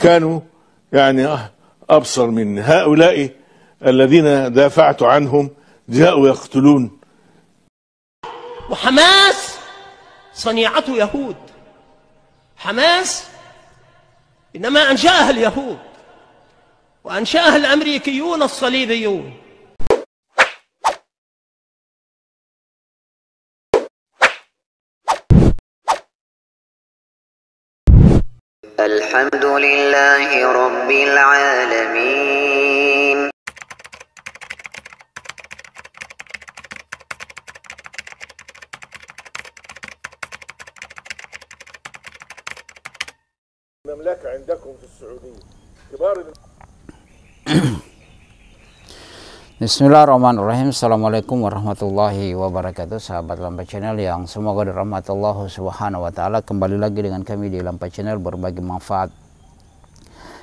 كانوا يعني أبصر مني. هؤلاء الذين دافعت عنهم جاءوا يقتلون. وحماس صنيعة يهود. حماس إنما أنشأها اليهود وأنشأها الأمريكيون الصليبيون. الحمد لله رب العالمين. المملكة عندكم في السعودية كبار. Bismillahirrahmanirrahim. Assalamualaikum warahmatullahi wabarakatuh. Sahabat Lampai Channel yang semoga dirahmati Allah Subhanahu wa Ta'ala, kembali lagi dengan kami di Lampai Channel berbagi manfaat.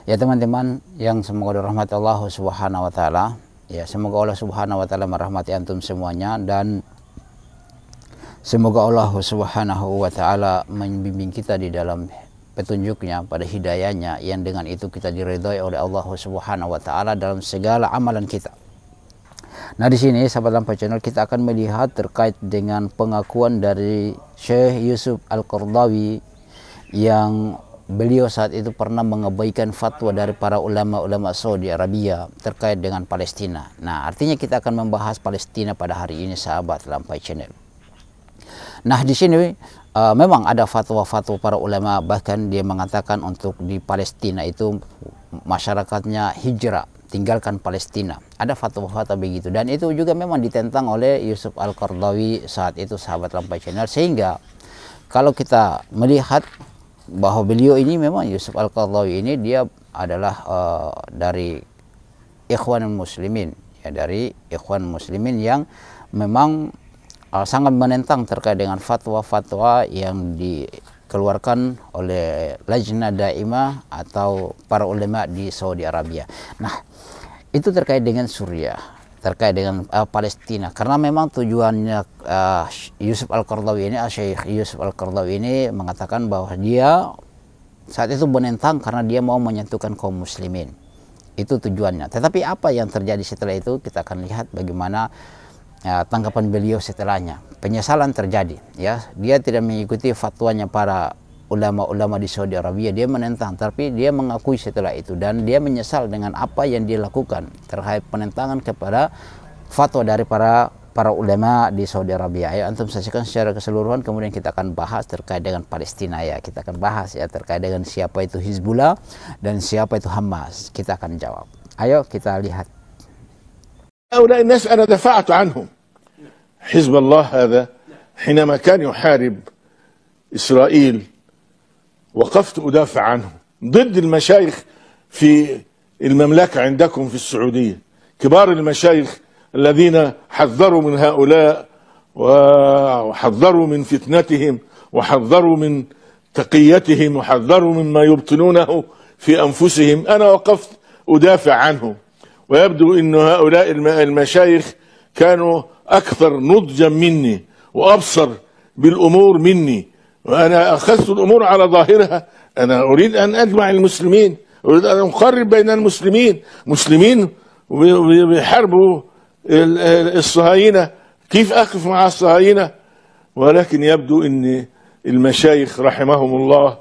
Ya teman-teman yang semoga dirahmati Allah Subhanahu wa Ta'ala, ya semoga Allah Subhanahu wa Ta'ala merahmati antum semuanya, dan semoga Allah Subhanahu wa Ta'ala membimbing kita di dalam petunjuknya, pada hidayahnya, yang dengan itu kita diridhai oleh Allah Subhanahu wa Ta'ala dalam segala amalan kita. Nah, di sini sahabat Lampai Channel kita akan melihat terkait dengan pengakuan dari Syekh Yusuf Al-Qaradawi yang beliau saat itu pernah mengabaikan fatwa dari para ulama-ulama Saudi Arabia terkait dengan Palestina. Nah, artinya kita akan membahas Palestina pada hari ini sahabat Lampai Channel. Nah, di sini memang ada fatwa-fatwa para ulama, bahkan dia mengatakan untuk di Palestina itu masyarakatnya hijrah, tinggalkan Palestina. Ada fatwa-fatwa begitu, dan itu juga memang ditentang oleh Yusuf Al-Qaradawi saat itu sahabat Lampai Channel. Sehingga kalau kita melihat bahwa beliau ini memang Yusuf Al-Qaradawi ini dia adalah dari Ikhwanul Muslimin, ya, dari Ikhwanul Muslimin yang memang sangat menentang terkait dengan fatwa-fatwa yang dikeluarkan oleh Lajnah Daimah atau para ulama di Saudi Arabia. Nah, itu terkait dengan Suriah, terkait dengan Palestina, karena memang tujuannya Yusuf Al-Qaradawi ini, Syekh Yusuf Al-Qaradawi ini mengatakan bahwa dia saat itu menentang karena dia mau menyatukan kaum muslimin. Itu tujuannya. Tetapi apa yang terjadi setelah itu kita akan lihat bagaimana tanggapan beliau setelahnya. Penyesalan terjadi, ya. Dia tidak mengikuti fatwanya para ulama-ulama di Saudi Arabia, dia menentang, tapi dia mengakui setelah itu, dan dia menyesal dengan apa yang dia lakukan terkait penentangan kepada fatwa dari para ulama di Saudi Arabia. Ayo antum saksikan secara keseluruhan, kemudian kita akan bahas terkait dengan Palestina, ya. Kita akan bahas ya terkait dengan siapa itu Hizbullah dan siapa itu Hamas. Kita akan jawab. Ayo kita lihat. هؤلاء الناس أنا دفعت عنهم. حزب الله هذا حينما كان يحارب إسرائيل وقفت أدافع عنه ضد المشايخ في المملكة عندكم في السعودية، كبار المشايخ الذين حذروا من هؤلاء وحذروا من فتنتهم وحذروا من تقيتهم وحذروا مما يبطنونه في أنفسهم. أنا وقفت أدافع عنهم، ويبدو أن هؤلاء المشايخ كانوا أكثر نضجا مني وأبصر بالأمور مني، وأنا أخذت الأمور على ظاهرها. أنا أريد أن أجمع المسلمين، أريد أن أقرب بين المسلمين. مسلمين بيحاربوا الصهاينة، كيف أقف مع الصهاينة؟ ولكن يبدو أن المشايخ رحمهم الله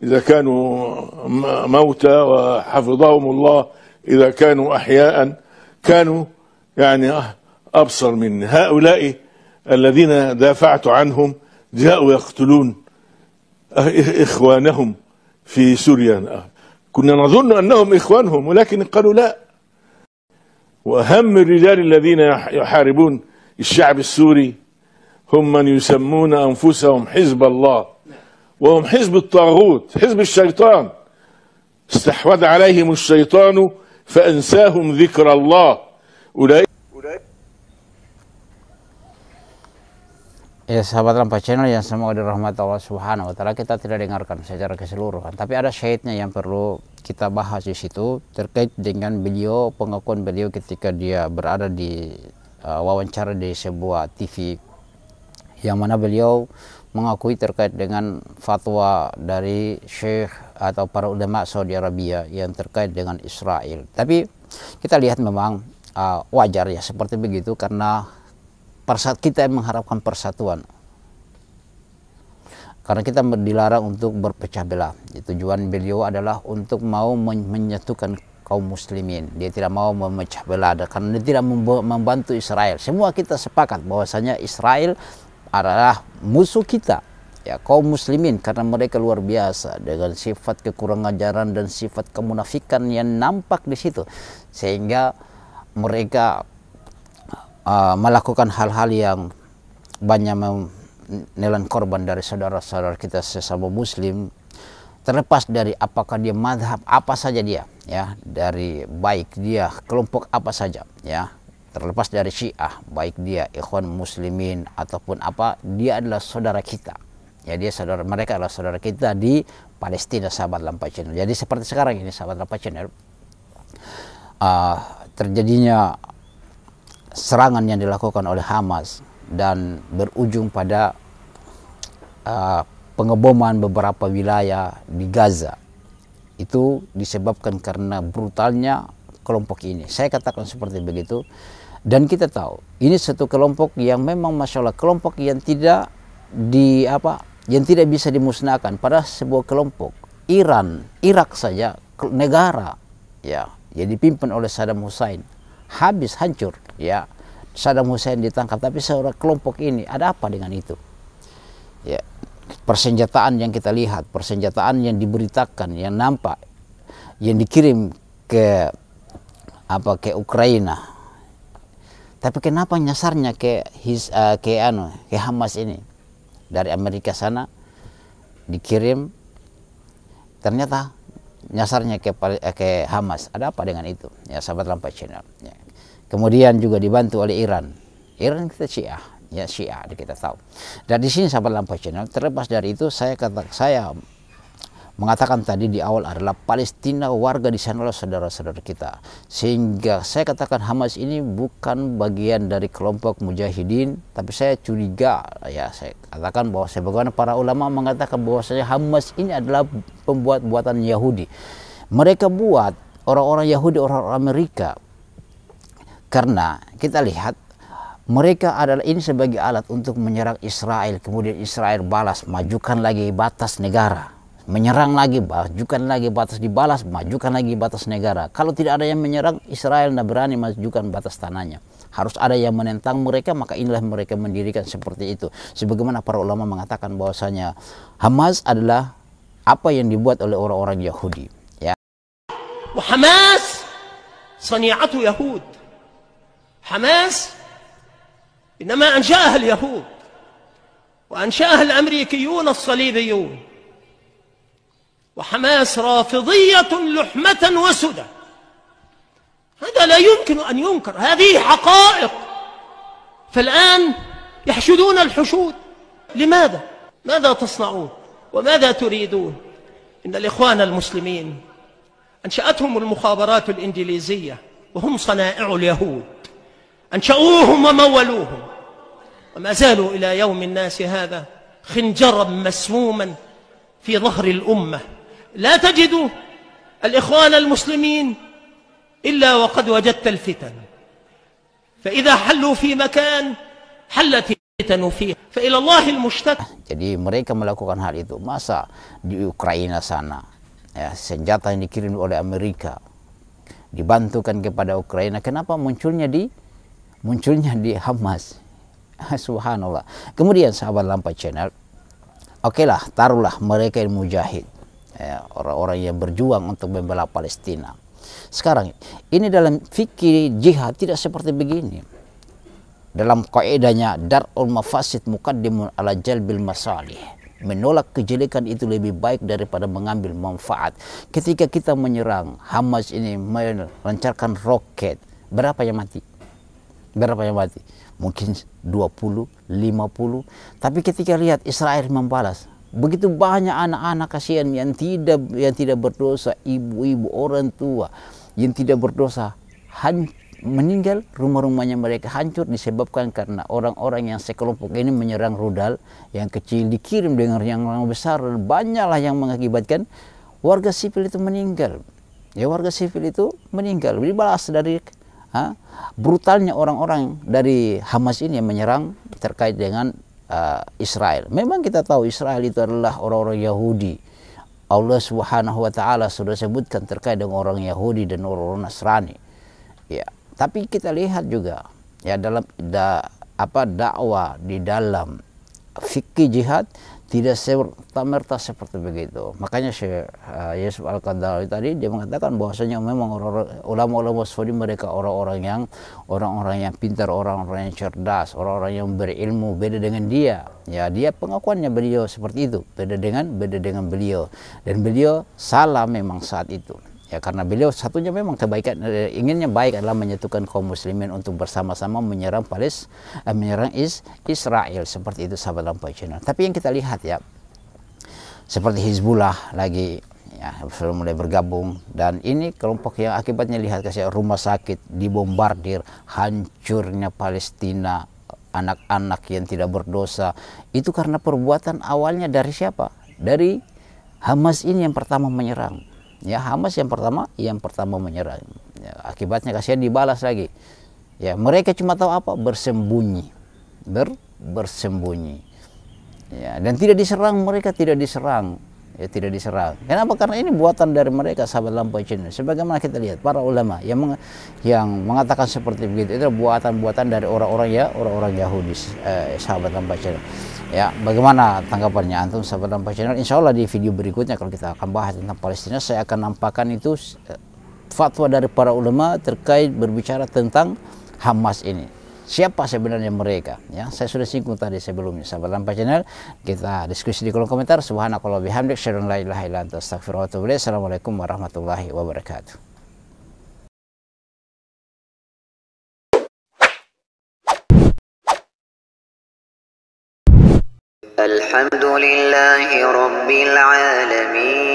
إذا كانوا موتى وحفظهم الله إذا كانوا أحياء كانوا يعني أبصر مني. هؤلاء الذين دافعت عنهم جاءوا يقتلون إخوانهم في سوريا. كنا نظن أنهم إخوانهم، ولكن قالوا لا. وأهم الرجال الذين يحاربون الشعب السوري هم من يسمون أنفسهم حزب الله، وهم حزب الطاغوت، حزب الشيطان. استحوذ عليهم الشيطان فأنساهم ذكر الله. Ya sahabat Lampai Channel yang semoga dirahmati Allah Subhanahu wa Ta'ala, kita tidak dengarkan secara keseluruhan, tapi ada syahidnya yang perlu kita bahas di situ terkait dengan beliau, pengakuan beliau ketika dia berada di wawancara di sebuah TV, yang mana beliau mengakui terkait dengan fatwa dari Syekh atau para ulama Saudi Arabia yang terkait dengan Israel. Tapi kita lihat memang wajar ya seperti begitu, karena kita mengharapkan persatuan. Karena kita dilarang untuk berpecah belah. Tujuan beliau adalah untuk mau menyatukan kaum muslimin. Dia tidak mau memecah belah karena dia tidak membantu Israel. Semua kita sepakat bahwasanya Israel adalah musuh kita, ya, kaum muslimin, karena mereka luar biasa dengan sifat kekurang ajaran dan sifat kemunafikan yang nampak di situ, sehingga mereka melakukan hal-hal yang banyak menelan korban dari saudara-saudara kita sesama muslim, terlepas dari apakah dia mazhab apa saja dia, ya, dari baik dia kelompok apa saja, ya, terlepas dari Syiah, baik dia Ikhwan Muslimin ataupun apa, dia adalah saudara kita, ya, mereka adalah saudara kita di Palestina, sahabat Lampai Channel. Jadi seperti sekarang ini, sahabat Lampai Channel, terjadinya serangan yang dilakukan oleh Hamas dan berujung pada pengeboman beberapa wilayah di Gaza, itu disebabkan karena brutalnya kelompok ini. Saya katakan seperti begitu, dan kita tahu ini satu kelompok yang memang masalah kelompok yang tidak yang tidak bisa dimusnahkan. Pada sebuah kelompok Irak saja, negara, ya, yang dipimpin oleh Saddam Hussein habis, hancur, ya. Saddam Hussein ditangkap, tapi seorang kelompok ini ada apa dengan itu? Ya, persenjataan yang kita lihat, persenjataan yang diberitakan, yang nampak, yang dikirim ke Ukraina. Tapi kenapa nyasarnya ke Hamas ini? Dari Amerika sana dikirim, ternyata nyasarnya ke Hamas. Ada apa dengan itu? Ya, sahabat Lampai Channel. Ya. Kemudian juga dibantu oleh Iran. Iran kita Syiah, ya, Syiah kita tahu. Dan di sini sahabat Lampai Channel, terlepas dari itu, saya mengatakan tadi di awal adalah Palestina, warga di sana adalah saudara-saudara kita. Sehingga saya katakan Hamas ini bukan bagian dari kelompok mujahidin, tapi saya curiga, ya, saya katakan bahwa sebagaimana para ulama mengatakan bahwasanya Hamas ini adalah pembuat buatan Yahudi. Mereka buat orang-orang Yahudi, orang-orang Amerika, karena kita lihat mereka adalah ini sebagai alat untuk menyerang Israel. Kemudian Israel balas, majukan lagi batas negara. Menyerang lagi, majukan lagi batas, dibalas, majukan lagi batas negara. Kalau tidak ada yang menyerang, Israel tidak berani majukan batas tanahnya. Harus ada yang menentang mereka, maka inilah mereka mendirikan seperti itu. Sebagaimana para ulama mengatakan bahwasanya Hamas adalah apa yang dibuat oleh orang-orang Yahudi. Ya. Hamas sani'atu Yahud. Hamas إنما أنشأها اليهود وأنشأها الأمريكيون الصليبيون، وحماس رافضية لحمة وسدى. هذا لا يمكن أن ينكر، هذه حقائق. فالآن يحشدون الحشود. لماذا؟ ماذا تصنعون وماذا تريدون؟ إن الإخوان المسلمين أنشأتهم المخابرات الإنجليزية وهم صنائع اليهود، أنشأوهم ومولوهم، وما زالوا إلى يوم الناس هذا خنجرا مسموما في ظهر الأمة. لا تجد الإخوان المسلمين إلا وقد وجدت الفتن، فإذا حلوا في مكان حلت الفتن فيه، فإلى الله المشتكى. Jadi mereka melakukan hal itu. Masa di Ukraina sana, ya, senjata yang dikirim oleh Amerika dibantukan kepada Ukraina, kenapa munculnya di Hamas? Subhanallah. Kemudian sahabat Lampai Channel, okelah, taruhlah mereka yang mujahid, ya, orang-orang yang berjuang untuk membela Palestina. Sekarang ini dalam fikih jihad tidak seperti begini. Dalam kaidahnya dar'ul mafasid muqaddimun ala jalbil masalih. Menolak kejelekan itu lebih baik daripada mengambil manfaat. Ketika kita menyerang Hamas ini, melancarkan roket, berapa yang mati? Berapa yang mati? Mungkin 20, 50. Tapi ketika lihat Israel membalas, begitu banyak anak-anak kasihan yang tidak berdosa, ibu-ibu, orang tua yang tidak berdosa, meninggal, rumah-rumahnya mereka hancur disebabkan karena orang-orang yang sekelompok ini menyerang rudal yang kecil dikirim dengan yang besar, dan banyaklah yang mengakibatkan warga sipil itu meninggal. Ya, warga sipil itu meninggal dibalas dari brutalnya orang-orang dari Hamas ini yang menyerang terkait dengan Israel. Memang kita tahu Israel itu adalah orang-orang Yahudi. Allah Subhanahu wa taala sudah sebutkan terkait dengan orang Yahudi dan orang Nasrani. Ya, tapi kita lihat juga ya dalam dakwah di dalam fikih jihad tidak serta-merta seperti begitu. Makanya Syekh Yusuf Al-Qaradawi tadi dia mengatakan bahwasanya memang ulama-ulama Saudi mereka orang-orang yang pintar, orang-orang yang cerdas, orang-orang yang berilmu, beda dengan dia. Ya, dia pengakuannya beliau seperti itu, beda dengan beliau, dan beliau salah memang saat itu. Ya, karena beliau satunya memang kebaikan, inginnya baik adalah menyatukan kaum muslimin untuk bersama-sama menyerang Israel, seperti itu sahabat Lampai Channel. Tapi yang kita lihat ya, seperti Hizbullah lagi ya sudah mulai bergabung, dan ini kelompok yang akibatnya lihat kasih rumah sakit dibombardir, hancurnya Palestina, anak-anak yang tidak berdosa, itu karena perbuatan awalnya dari siapa? Dari Hamas ini yang pertama menyerang. Ya, Hamas yang pertama menyerang. Ya, akibatnya kasihan dibalas lagi. Ya, mereka cuma tahu apa? Bersembunyi. Bersembunyi. Ya, dan tidak diserang, mereka tidak diserang. Ya, tidak diserang. Kenapa? Karena ini buatan dari mereka, sahabat Lampai Channel. Sebagaimana kita lihat para ulama yang mengatakan seperti begitu, itu buatan-buatan dari orang-orang Yahudi, sahabat Lampai Channel. Ya, bagaimana tanggapannya antum sahabat Lampai Channel? Insya Allah di video berikutnya kalau kita akan bahas tentang Palestina, saya akan nampakkan itu fatwa dari para ulama terkait berbicara tentang Hamas ini. Siapa sebenarnya mereka? Ya, saya sudah singgung tadi sebelumnya sahabat Lampai Channel. Kita diskusi di kolom komentar. Subhanakallah bihamdik, asyhadu an la ilaha illa anta, astaghfiruka wa atubu ilaik. Assalamualaikum warahmatullahi wabarakatuh. الحمد لله رب العالمين